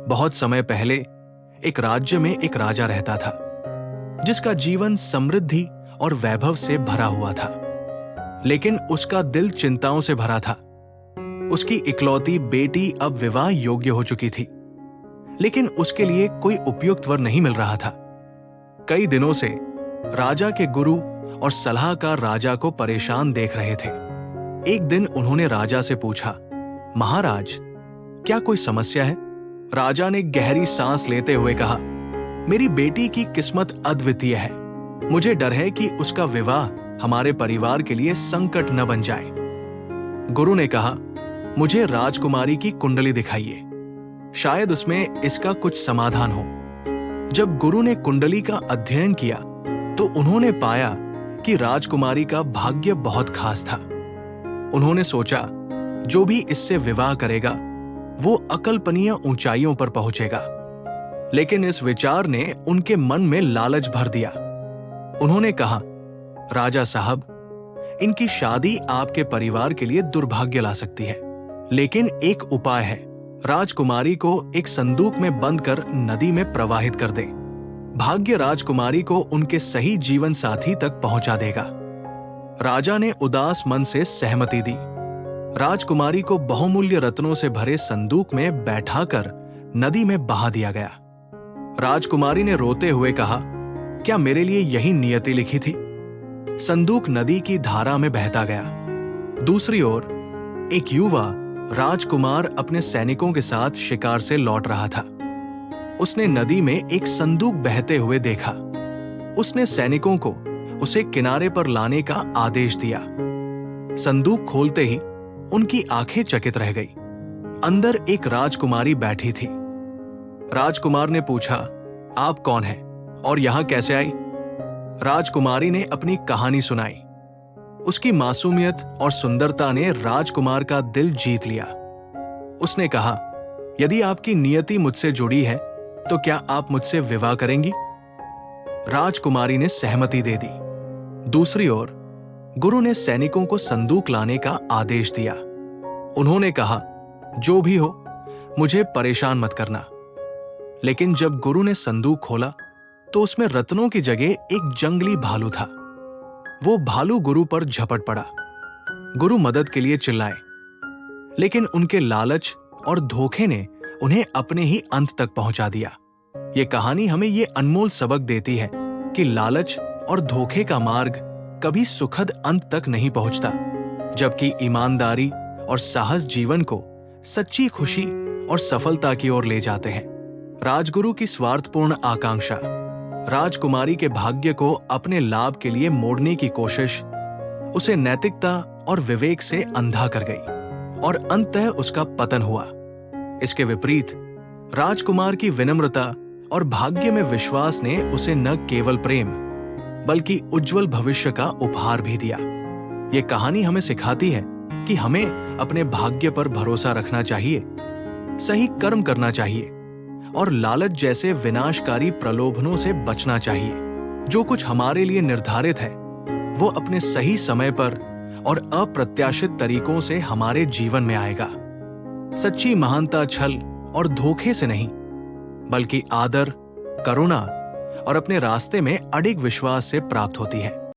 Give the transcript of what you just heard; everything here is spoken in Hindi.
बहुत समय पहले एक राज्य में एक राजा रहता था, जिसका जीवन समृद्धि और वैभव से भरा हुआ था। लेकिन उसका दिल चिंताओं से भरा था। उसकी इकलौती बेटी अब विवाह योग्य हो चुकी थी, लेकिन उसके लिए कोई उपयुक्त वर नहीं मिल रहा था। कई दिनों से राजा के गुरु और सलाहकार राजा को परेशान देख रहे थे। एक दिन उन्होंने राजा से पूछा, महाराज, क्या कोई समस्या है? राजा ने गहरी सांस लेते हुए कहा, मेरी बेटी की किस्मत अद्वितीय है। मुझे डर है कि उसका विवाह हमारे परिवार के लिए संकट न बन जाए। गुरु ने कहा, मुझे राजकुमारी की कुंडली दिखाइए, शायद उसमें इसका कुछ समाधान हो। जब गुरु ने कुंडली का अध्ययन किया तो उन्होंने पाया कि राजकुमारी का भाग्य बहुत खास था। उन्होंने सोचा, जो भी इससे विवाह करेगा वो अकल्पनीय ऊंचाइयों पर पहुंचेगा। लेकिन इस विचार ने उनके मन में लालच भर दिया। उन्होंने कहा, राजा साहब, इनकी शादी आपके परिवार के लिए दुर्भाग्य ला सकती है, लेकिन एक उपाय है। राजकुमारी को एक संदूक में बंद कर नदी में प्रवाहित कर दें। भाग्य राजकुमारी को उनके सही जीवन साथी तक पहुंचा देगा। राजा ने उदास मन से सहमति दी। राजकुमारी को बहुमूल्य रत्नों से भरे संदूक में बैठाकर नदी में बहा दिया गया। राजकुमारी ने रोते हुए कहा, क्या मेरे लिए यही नियति लिखी थी? संदूक नदी की धारा में बहता गया। दूसरी ओर एक युवा राजकुमार अपने सैनिकों के साथ शिकार से लौट रहा था। उसने नदी में एक संदूक बहते हुए देखा। उसने सैनिकों को उसे किनारे पर लाने का आदेश दिया। संदूक खोलते ही उनकी आंखें चकित रह गई। अंदर एक राजकुमारी बैठी थी। राजकुमार ने पूछा, आप कौन हैं और यहां कैसे आई? राजकुमारी ने अपनी कहानी सुनाई। उसकी मासूमियत और सुंदरता ने राजकुमार का दिल जीत लिया। उसने कहा, यदि आपकी नियति मुझसे जुड़ी है तो क्या आप मुझसे विवाह करेंगी? राजकुमारी ने सहमति दे दी। दूसरी ओर गुरु ने सैनिकों को संदूक लाने का आदेश दिया। उन्होंने कहा, जो भी हो, मुझे परेशान मत करना। लेकिन जब गुरु ने संदूक खोला तो उसमें रत्नों की जगह एक जंगली भालू था। वो भालू गुरु पर झपट पड़ा। गुरु मदद के लिए चिल्लाए, लेकिन उनके लालच और धोखे ने उन्हें अपने ही अंत तक पहुंचा दिया। ये कहानी हमें ये अनमोल सबक देती है कि लालच और धोखे का मार्ग कभी सुखद अंत तक नहीं पहुंचता, जबकि ईमानदारी और साहस जीवन को सच्ची खुशी और सफलता की ओर ले जाते हैं। राजगुरु की स्वार्थपूर्ण आकांक्षा राजकुमारी के भाग्य को अपने लाभ के लिए मोड़ने की कोशिश उसे नैतिकता और विवेक से अंधा कर गई और अंततः उसका पतन हुआ। इसके विपरीत राजकुमार की विनम्रता और भाग्य में विश्वास ने उसे न केवल प्रेम बल्कि उज्जवल भविष्य का उपहार भी दिया। ये कहानी हमें सिखाती है कि हमें अपने भाग्य पर भरोसा रखना चाहिए, सही कर्म करना चाहिए और लालच जैसे विनाशकारी प्रलोभनों से बचना चाहिए। जो कुछ हमारे लिए निर्धारित है वो अपने सही समय पर और अप्रत्याशित तरीकों से हमारे जीवन में आएगा। सच्ची महानता छल और धोखे से नहीं, बल्कि आदर, करुणा और अपने रास्ते में अडिग विश्वास से प्राप्त होती है।